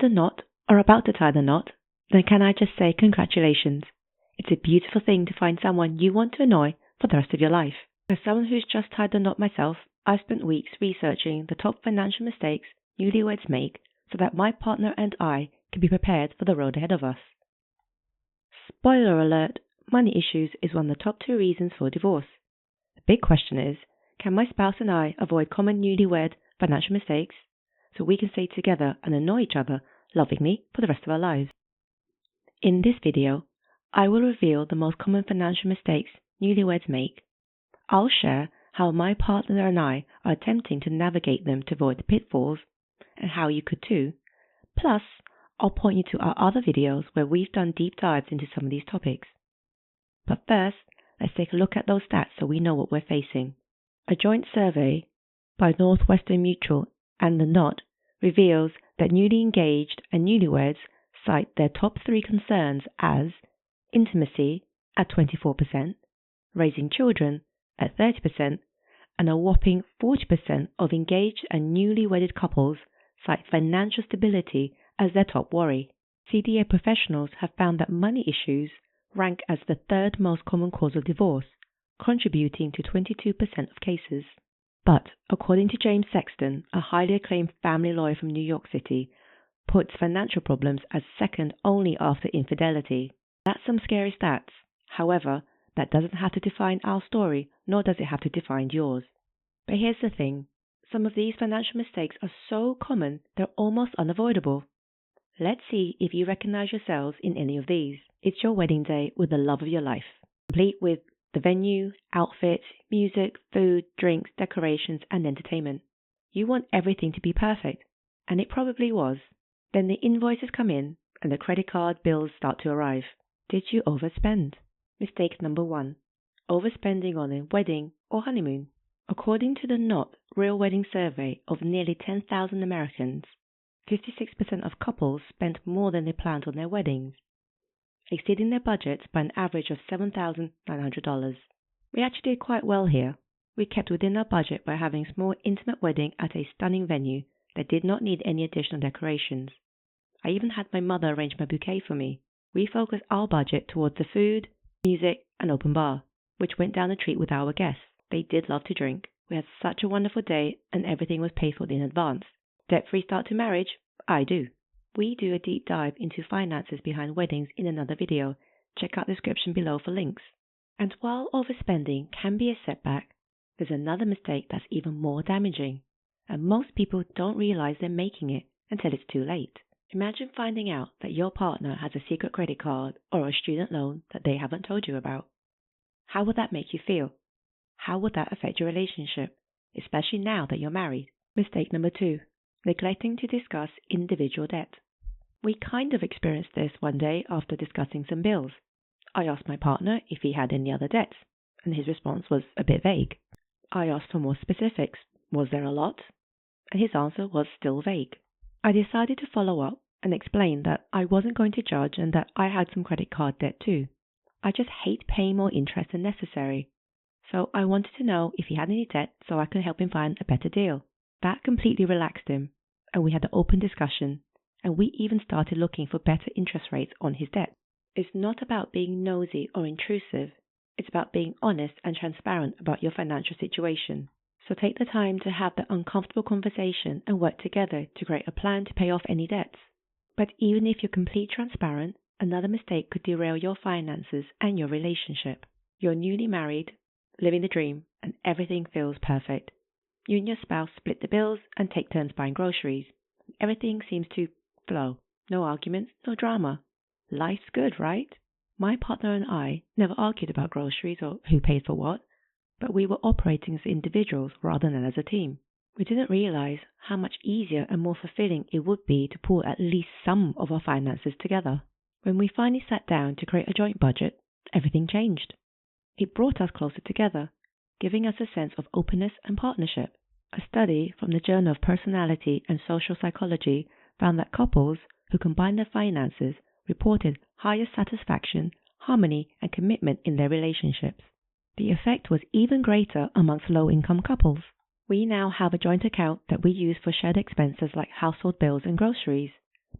the knot or about to tie the knot, then can I just say congratulations. It's a beautiful thing to find someone you want to annoy for the rest of your life. As someone who's just tied the knot myself, I've spent weeks researching the top financial mistakes newlyweds make so that my partner and I can be prepared for the road ahead of us. Spoiler alert, money issues is one of the top 2 reasons for divorce. The big question is, can my spouse and I avoid common newlywed financial mistakes so we can stay together and annoy each other lovingly for the rest of our lives? In this video, I will reveal the most common financial mistakes newlyweds make. I'll share how my partner and I are attempting to navigate them to avoid the pitfalls, and how you could too. Plus, I'll point you to our other videos where we've done deep dives into some of these topics. But first, let's take a look at those stats so we know what we're facing. A joint survey by Northwestern Mutual and The Knot reveals that newly engaged and newlyweds cite their top 3 concerns as intimacy at 24%, raising children at 30%, and a whopping 40% of engaged and newly wedded couples cite financial stability as their top worry. CDA professionals have found that money issues rank as the 3rd most common cause of divorce, contributing to 22% of cases. But, according to James Sexton, a highly acclaimed family lawyer from New York City, puts financial problems as second only after infidelity. That's some scary stats. However, that doesn't have to define our story, nor does it have to define yours. But here's the thing. Some of these financial mistakes are so common, they're almost unavoidable. Let's see if you recognize yourselves in any of these. It's your wedding day with the love of your life, complete with the venue, outfit, music, food, drinks, decorations, and entertainment. You want everything to be perfect, and it probably was. Then the invoices come in, and the credit card bills start to arrive. Did you overspend? Mistake number 1. Overspending on a wedding or honeymoon. According to the Knot Real Wedding Survey of nearly 10,000 Americans, 56% of couples spent more than they planned on their weddings, exceeding their budgets by an average of $7,900. We actually did quite well here. We kept within our budget by having a small intimate wedding at a stunning venue that did not need any additional decorations. I even had my mother arrange my bouquet for me. We focused our budget towards the food, music, and open bar, which went down a treat with our guests. They did love to drink. We had such a wonderful day, and everything was paid for in advance. Debt-free start to marriage? I do. We do a deep dive into finances behind weddings in another video. Check out the description below for links. And while overspending can be a setback, there's another mistake that's even more damaging, and most people don't realize they're making it until it's too late. Imagine finding out that your partner has a secret credit card or a student loan that they haven't told you about. How would that make you feel? How would that affect your relationship, especially now that you're married? Mistake number 2. Neglecting to discuss individual debt. We kind of experienced this one day after discussing some bills. I asked my partner if he had any other debts, and his response was a bit vague. I asked for more specifics. Was there a lot? And his answer was still vague. I decided to follow up and explain that I wasn't going to judge and that I had some credit card debt too. I just hate paying more interest than necessary. So I wanted to know if he had any debt so I could help him find a better deal. That completely relaxed him, and we had an open discussion, and we even started looking for better interest rates on his debt. It's not about being nosy or intrusive. It's about being honest and transparent about your financial situation. So take the time to have the uncomfortable conversation and work together to create a plan to pay off any debts. But even if you're completely transparent, another mistake could derail your finances and your relationship. You're newly married, living the dream, and everything feels perfect. You and your spouse split the bills and take turns buying groceries. Everything seems to flow. No arguments, no drama. Life's good, right? My partner and I never argued about groceries or who paid for what, but we were operating as individuals rather than as a team. We didn't realize how much easier and more fulfilling it would be to pull at least some of our finances together. When we finally sat down to create a joint budget, everything changed. It brought us closer together, giving us a sense of openness and partnership. A study from the Journal of Personality and Social Psychology found that couples who combined their finances reported higher satisfaction, harmony, and commitment in their relationships. The effect was even greater amongst low-income couples. We now have a joint account that we use for shared expenses like household bills and groceries.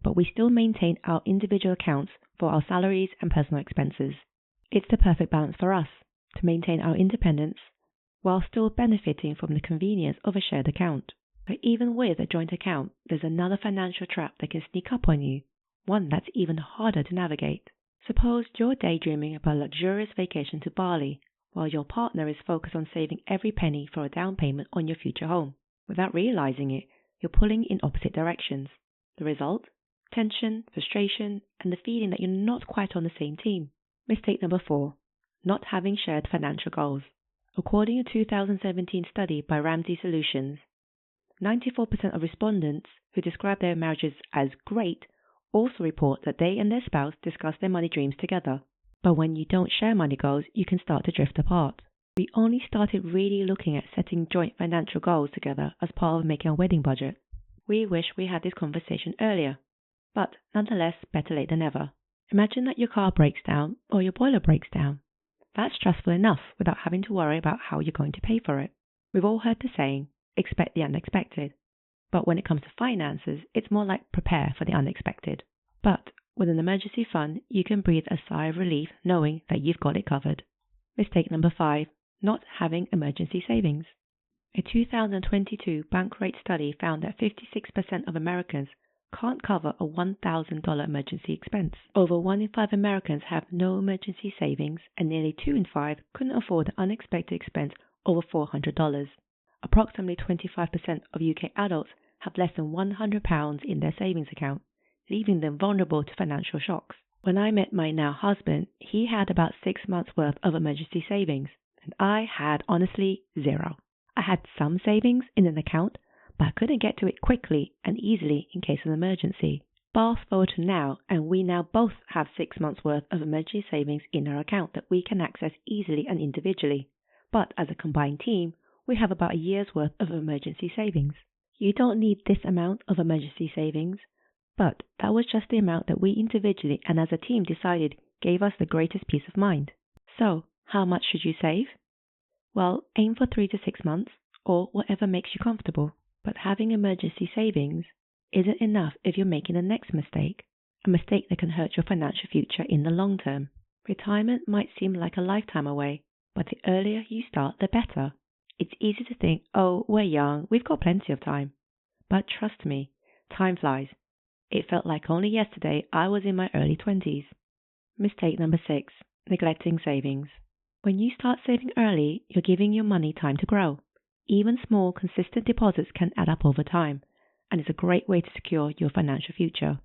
but we still maintain our individual accounts for our salaries and personal expenses. It's the perfect balance for us to maintain our independence while still benefiting from the convenience of a shared account. But even with a joint account, there's another financial trap that can sneak up on you, one that's even harder to navigate. Suppose you're daydreaming about a luxurious vacation to Bali, while your partner is focused on saving every penny for a down payment on your future home. Without realizing it, you're pulling in opposite directions. The result? Tension, frustration, and the feeling that you're not quite on the same team. Mistake number 4. Not having shared financial goals. According to a 2017 study by Ramsey Solutions, 94% of respondents who describe their marriages as great also report that they and their spouse discuss their money dreams together. But when you don't share money goals, you can start to drift apart. We only started really looking at setting joint financial goals together as part of making a wedding budget. We wish we had this conversation earlier, but nonetheless, better late than never. Imagine that your car breaks down or your boiler breaks down. That's stressful enough without having to worry about how you're going to pay for it. We've all heard the saying, expect the unexpected. But when it comes to finances, it's more like prepare for the unexpected. But with an emergency fund, you can breathe a sigh of relief knowing that you've got it covered. Mistake number 5. Not having emergency savings. A 2022 Bankrate study found that 56% of Americans can't cover a $1,000 emergency expense. Over 1 in 5 Americans have no emergency savings, and nearly 2 in 5 couldn't afford an unexpected expense over $400. Approximately 25% of UK adults have less than £100 in their savings account, leaving them vulnerable to financial shocks. When I met my now husband, he had about 6 months' worth of emergency savings, and I had honestly zero. I had some savings in an account, but I couldn't get to it quickly and easily in case of an emergency. Fast forward to now, and we now both have 6 months' worth of emergency savings in our account that we can access easily and individually. But as a combined team, we have about a year's worth of emergency savings. You don't need this amount of emergency savings, but that was just the amount that we individually and as a team decided gave us the greatest peace of mind. So, how much should you save? Well, aim for 3 to 6 months, or whatever makes you comfortable. But having emergency savings isn't enough if you're making the next mistake, a mistake that can hurt your financial future in the long term. Retirement might seem like a lifetime away, but the earlier you start, the better. It's easy to think, oh, we're young, we've got plenty of time. But trust me, time flies. It felt like only yesterday I was in my early 20s. Mistake number 6, neglecting savings. When you start saving early, you're giving your money time to grow. Even small, consistent deposits can add up over time, and it's a great way to secure your financial future.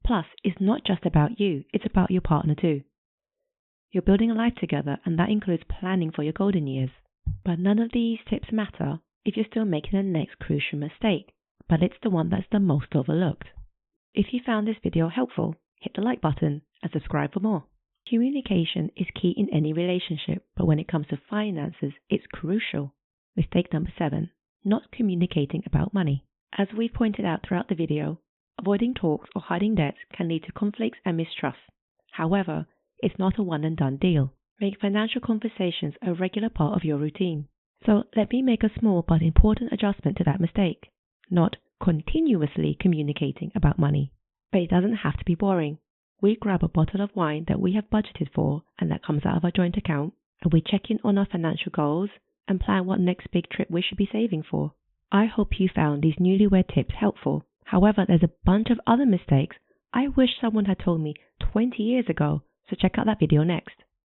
Plus, it's not just about you, it's about your partner too. You're building a life together, and that includes planning for your golden years. But none of these tips matter if you're still making the next crucial mistake, but it's the one that's the most overlooked. If you found this video helpful, hit the like button and subscribe for more. Communication is key in any relationship, but when it comes to finances, it's crucial. Mistake number 7, not communicating about money. As we've pointed out throughout the video, avoiding talks or hiding debts can lead to conflicts and mistrust. However, it's not a one and done deal. Make financial conversations a regular part of your routine. So let me make a small but important adjustment to that mistake. Not continuously communicating about money. But it doesn't have to be boring. We grab a bottle of wine that we have budgeted for and that comes out of our joint account, and we check in on our financial goals and plan what next big trip we should be saving for. I hope you found these newlywed tips helpful. However, there's a bunch of other mistakes I wish someone had told me 20 years ago, so check out that video next.